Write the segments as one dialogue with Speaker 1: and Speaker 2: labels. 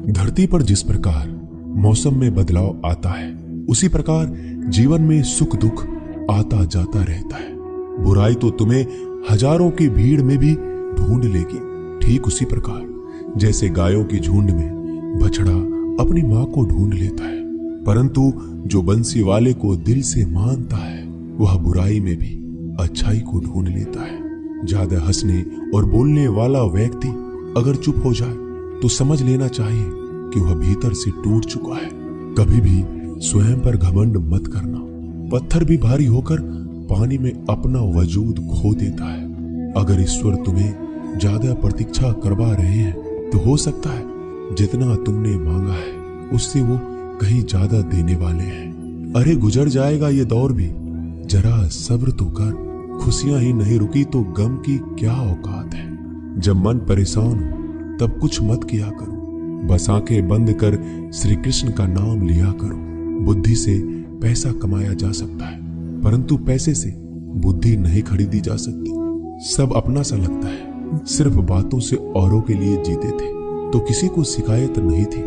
Speaker 1: धरती पर जिस प्रकार मौसम में बदलाव आता है, उसी प्रकार जीवन में सुख दुख आता जाता रहता है। बुराई तो तुम्हें हजारों की भीड़ में भी ढूंढ लेगी, ठीक उसी प्रकार जैसे गायों की झुंड में बछड़ा अपनी मां को ढूंढ लेता है। परंतु जो बंसी वाले को दिल से मानता है, वह बुराई में भी अच्छाई को ढूंढ लेता है। ज्यादा हंसने और बोलने वाला व्यक्ति अगर चुप हो जाए तो समझ लेना चाहिए कि वह भीतर से टूट चुका है। कभी भी स्वयं पर घमंड मत करना। पत्थर भी भारी होकर पानी में अपना वजूद खो देता है। अगर ईश्वर तुम्हें ज्यादा प्रतीक्षा करवा रहे हैं तो हो सकता है जितना तुमने मांगा है उससे वो कहीं ज्यादा देने वाले हैं। अरे गुजर जाएगा ये दौर भी, जरा सब्र तो कर। खुशियां ही नहीं रुकी तो गम की क्या औकात है। जब मन परेशान हो तब कुछ मत किया करो, बस आंखें बंद कर श्री कृष्ण का नाम लिया करो। बुद्धि से पैसा कमाया जा सकता है, परंतु पैसे से बुद्धि नहीं खरीदी जा सकती। सब अपना सा लगता है। सिर्फ बातों से औरों के लिए जीते थे तो किसी को शिकायत नहीं थी।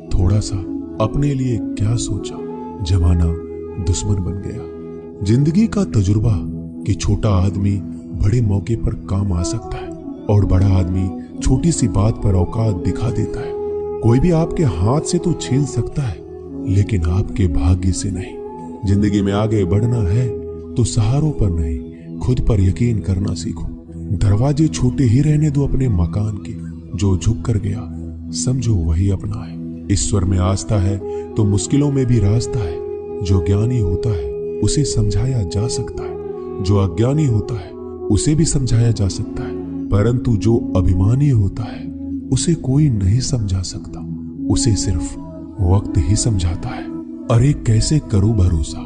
Speaker 1: थोड़ा सा अपने लिए क्या सोचा, जमाना दुश्मन बन गया। जिंदगी का तजुर्बा कि छोटा आदमी बड़े मौके पर काम आ सकता है और बड़ा आदमी छोटी सी बात पर औकात दिखा देता है। कोई भी आपके हाथ से तो छीन सकता है, लेकिन आपके भाग्य से नहीं। जिंदगी में आगे बढ़ना है तो सहारों पर नहीं, खुद पर यकीन करना सीखो। दरवाजे छोटे ही रहने दो अपने मकान के। जो झुक कर गया समझो वही अपना है। ईश्वर में आस्था है तो मुश्किलों में भी रास्ता है। जो ज्ञानी होता है उसे समझाया जा सकता है, जो अज्ञानी होता है उसे भी समझाया जा सकता है, परंतु जो अभिमानी होता है उसे कोई नहीं समझा सकता। उसे सिर्फ वक्त ही समझाता है। अरे कैसे करूं भरोसा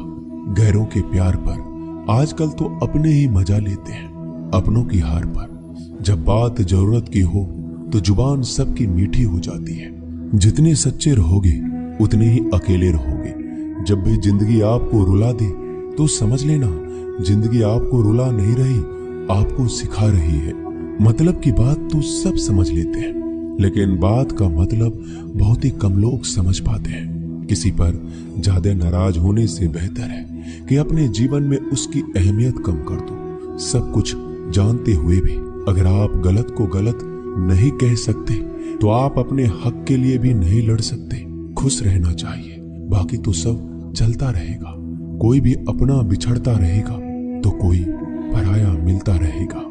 Speaker 1: गैरों के प्यार पर। आजकल तो अपने ही मजा लेते हैं अपनों की हार पर। जब बात जरूरत की हो तो जुबान सबकी मीठी हो जाती है। जितने सच्चे रहोगे उतने ही अकेले रहोगे। जब भी जिंदगी आपको रुला दे तो समझ लेना जिंदगी आपको रुला नहीं रही, आपको सिखा रही है। मतलब की बात तो सब समझ लेते हैं, लेकिन बात का मतलब बहुत ही कम लोग समझ पाते हैं। किसी पर ज्यादा नाराज होने से बेहतर है कि अपने जीवन में उसकी अहमियत कम कर दो। सब कुछ जानते हुए भी अगर आप गलत को गलत नहीं कह सकते तो आप अपने हक के लिए भी नहीं लड़ सकते। खुश रहना चाहिए, बाकी तो सब चलता रहेगा। कोई भी अपना बिछड़ता रहेगा तो कोई पराया मिलता रहेगा।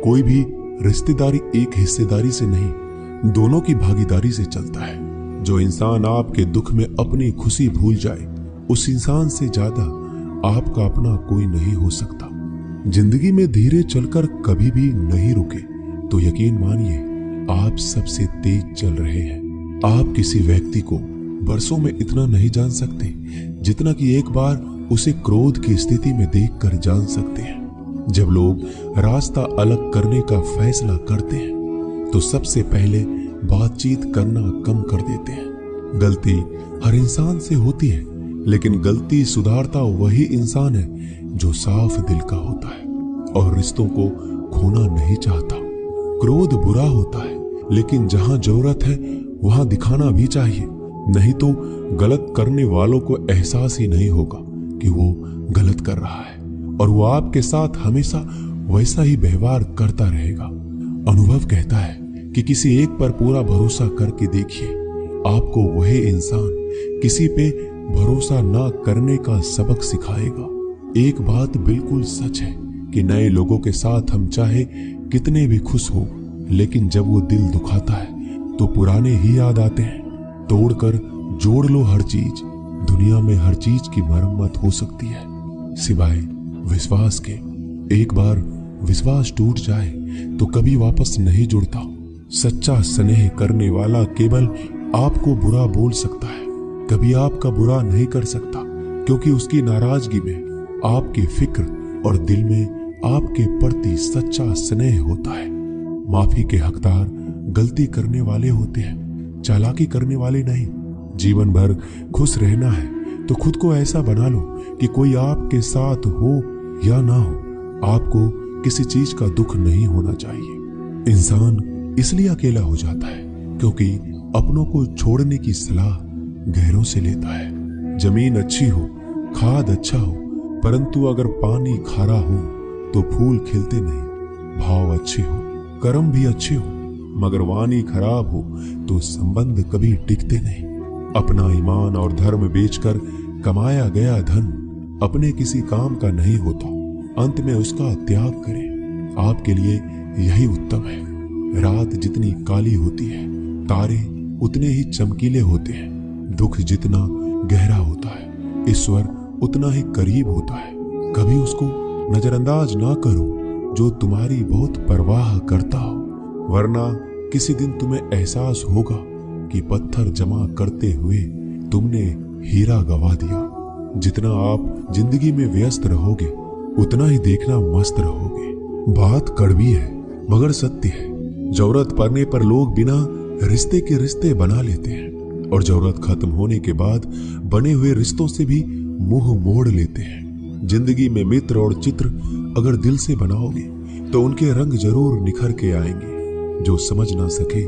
Speaker 1: कोई भी रिश्तेदारी एक हिस्सेदारी से नहीं, दोनों की भागीदारी से चलता है। जो इंसान आपके दुख में अपनी खुशी भूल जाए, उस इंसान से ज्यादा आपका अपना कोई नहीं हो सकता। जिंदगी में धीरे चलकर कभी भी नहीं रुके तो यकीन मानिए आप सबसे तेज चल रहे हैं। आप किसी व्यक्ति को बरसों में इतना नहीं जान सकते जितना कि एक बार उसे क्रोध की स्थिति में देखकर जान सकते हैं। जब लोग रास्ता अलग करने का फैसला करते हैं तो सबसे पहले बातचीत करना कम कर देते हैं। गलती हर इंसान से होती है, लेकिन गलती सुधारता वही इंसान है जो साफ दिल का होता है और रिश्तों को खोना नहीं चाहता। क्रोध बुरा होता है, लेकिन जहां जरूरत है वहां दिखाना भी चाहिए, नहीं तो गलत करने वालों को एहसास ही नहीं होगा कि वो गलत कर रहा है और वो आपके साथ हमेशा वैसा ही व्यवहार करता रहेगा। अनुभव कहता है कि किसी एक पर पूरा भरोसा करके देखिए, आपको वही इंसान किसी पे भरोसा ना करने का सबक सिखाएगा। एक बात बिल्कुल सच है कि नए लोगों के साथ हम चाहे कितने भी खुश हो, लेकिन जब वो दिल दुखाता है तो पुराने ही याद आते हैं। तोड़कर जोड़ लो हर चीज, दुनिया में हर चीज की मरम्मत हो सकती है सिवाय विश्वास के। एक बार विश्वास टूट जाए तो कभी वापस नहीं जुड़ता। सच्चा स्नेह करने वाला केवल आपको बुरा बोल सकता है, कभी आपका बुरा नहीं कर सकता, क्योंकि उसकी नाराजगी में आपकी फिक्र और दिल में आपके प्रति सच्चा स्नेह होता है। माफी के हकदार गलती करने वाले होते हैं, चालाकी करने वाले नहीं। जीवन भर खुश रहना है तो खुद को ऐसा बना लो कि कोई आपके साथ हो या ना हो, आपको किसी चीज का दुख नहीं होना चाहिए। इंसान इसलिए अकेला हो जाता है क्योंकि अपनों को छोड़ने की सलाह गैरों से लेता है। जमीन अच्छी हो, खाद अच्छा हो, परंतु अगर पानी खारा हो तो फूल खिलते नहीं। भाव अच्छे हो, कर्म भी अच्छे हो, मगर वाणी खराब हो तो संबंध कभी टिकते नहीं। अपना ईमान और धर्म बेचकर कमाया गया धन अपने किसी काम का नहीं होता, अंत में उसका त्याग करें। आपके लिए यही उत्तम है। रात जितनी काली होती है, तारे उतने ही चमकीले होते हैं। दुख जितना गहरा होता है, ईश्वर उतना ही करीब होता है। कभी उसको नजरअंदाज ना करो जो तुम्हारी बहुत परवाह करता हो, वरना किसी दिन तुम्हें एहसास होगा कि पत्थर जमा करते हुए तुमने हीरा गवा दिया। जितना आप जिंदगी में व्यस्त रहोगे उतना ही देखना मस्त रहोगे। बात कड़वी है मगर सत्य है। जरूरत पड़ने पर लोग बिना रिश्ते के रिश्ते बना लेते हैं और जरूरत खत्म होने के बाद बने हुए रिश्तों से भी मुंह मोड़ लेते हैं। जिंदगी में मित्र और चित्र अगर दिल से बनाओगे तो उनके रंग जरूर निखर के आएंगे। जो समझ ना सके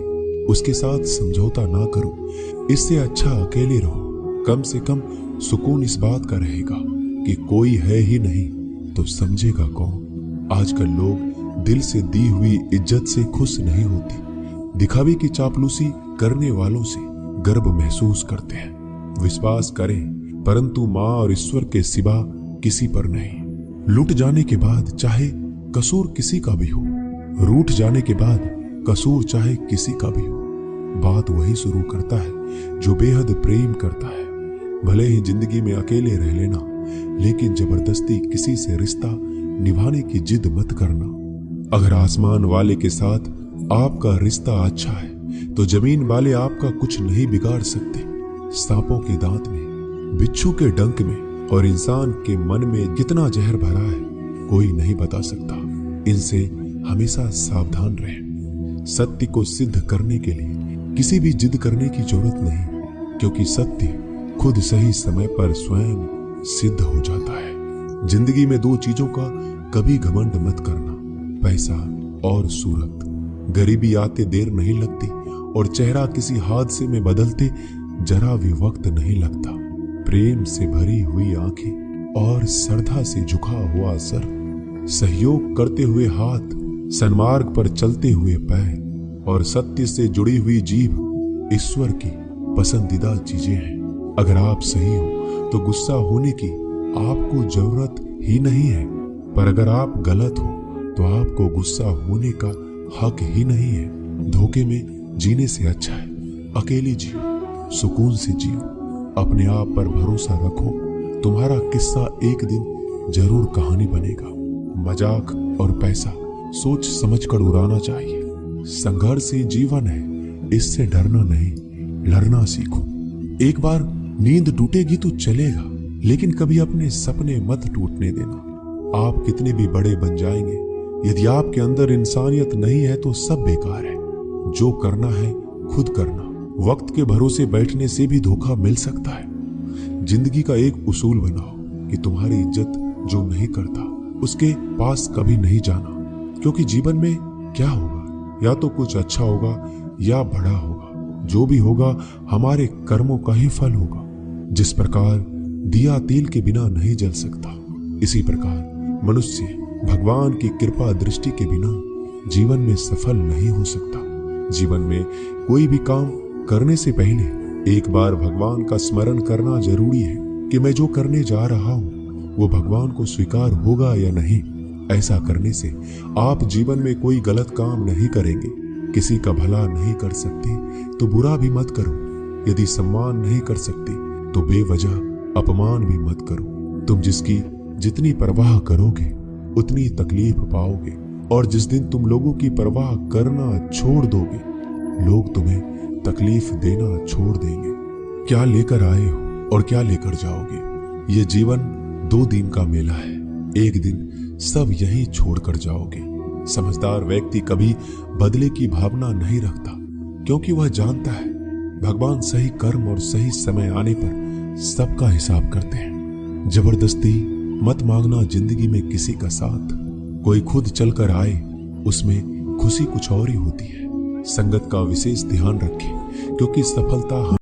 Speaker 1: उसके साथ समझौता ना करो, इससे अच्छा अकेले रहो। कम से कम सुकून इस बात का रहेगा कि कोई है ही नहीं तो समझेगा कौन। आजकल लोग दिल से दी हुई इज्जत से खुश नहीं होती, दिखावे की चापलूसी करने वालों से गर्व महसूस करते हैं। विश्वास करें परंतु माँ और ईश्वर के सिवा किसी पर नहीं। लूट जाने के बाद चाहे कसूर किसी का भी हो, रूठ जाने के बाद कसूर चाहे किसी का भी हो, बात वही शुरू करता है जो बेहद प्रेम करता है। भले ही जिंदगी में अकेले रह लेना, लेकिन जबरदस्ती किसी से रिश्ता निभाने की जिद मत करना। अगर आसमान वाले के साथ आपका रिश्ता अच्छा है तो जमीन वाले आपका कुछ नहीं बिगाड़ सकते। सांपों के दांत में, बिच्छू के डंक में और इंसान के मन में कितना जहर भरा है कोई नहीं बता सकता। इनसे हमेशा सावधान रहें। सत्य को सिद्ध करने के लिए किसी भी जिद करने की जरूरत नहीं, क्योंकि सत्य खुद सही समय पर स्वयं सिद्ध हो जाता है। जिंदगी में दो चीजों का कभी घमंड मत करना, पैसा और सूरत। गरीबी आते देर नहीं लगती और चेहरा किसी हादसे में बदलते जरा भी वक्त नहीं लगता। प्रेम से भरी हुई आंखें और श्रद्धा से झुका हुआ सर, सहयोग करते हुए हाथ, सन्मार्ग पर चलते हुए पैर और सत्य से जुड़ी हुई जीभ ईश्वर की पसंदीदा चीजें हैं। अगर आप सही हो तो गुस्सा होने की आपको जरूरत ही नहीं है, पर अगर आप गलत हो तो आपको गुस्सा होने का हक ही नहीं है। धोखे में जीने से अच्छा है अकेले जियो, सुकून से जियो, अपने आप पर भरोसा रखो। तुम्हारा किस्सा एक दिन जरूर कहानी बनेगा। मजाक और पैसा सोच समझकर उड़ाना चाहिए। संघर्ष ही जीवन है, इससे डरना नहीं, लड़ना सीखो। एक बार नींद टूटेगी तो चलेगा, लेकिन कभी अपने सपने मत टूटने देना। आप कितने भी बड़े बन जाएंगे, यदि आपके अंदर इंसानियत नहीं है तो सब बेकार है। जो करना है खुद करना। वक्त के भरोसे बैठने से भी धोखा मिल सकता है। जिंदगी का एक उसूल बनाओ कि तुम्हारी इज्जत जो नहीं करता उसके पास कभी नहीं जाना, क्योंकि जीवन में क्या होगा, या तो कुछ अच्छा होगा या बड़ा होगा। जो भी होगा हमारे कर्मों का ही फल होगा। जिस प्रकार दिया तेल के बिना नहीं जल सकता, इसी प्रकार मनुष्य भगवान की कृपा दृष्टि के बिना जीवन में सफल नहीं हो सकता। जीवन में कोई भी काम करने से पहले एक बार भगवान का स्मरण करना जरूरी है कि मैं जो करने जा रहा हूँ वो भगवान को स्वीकार होगा या नहीं। ऐसा करने से आप जीवन में कोई गलत काम नहीं करेंगे। किसी का भला नहीं कर सकते तो बुरा भी मत करो। यदि सम्मान नहीं कर सकते तो बेवजह अपमान भी मत करो। तुम जिसकी जितनी परवाह करोगे उतनी तकलीफ पाओगे, और जिस दिन तुम लोगों की परवाह करना छोड़ दोगे, लोग तुम्हें तकलीफ देना छोड़ देंगे। क्या लेकर आए हो और क्या लेकर जाओगे? ये जीवन 2 दिन का मेला है। एक दिन सब यही छोड़कर जाओगे। समझदार व्यक्ति कभी बदले की भावना नहीं रखता, क्योंकि वह जानता है भगवान सही कर्म और सही समय आने पर सबका हिसाब करते हैं। जबरदस्ती मत मांगना जिंदगी में किसी का साथ। कोई खुद चलकर आए उसमें खुशी कुछ और ही होती है। संगत का विशेष ध्यान रखें। क्योंकि सफलता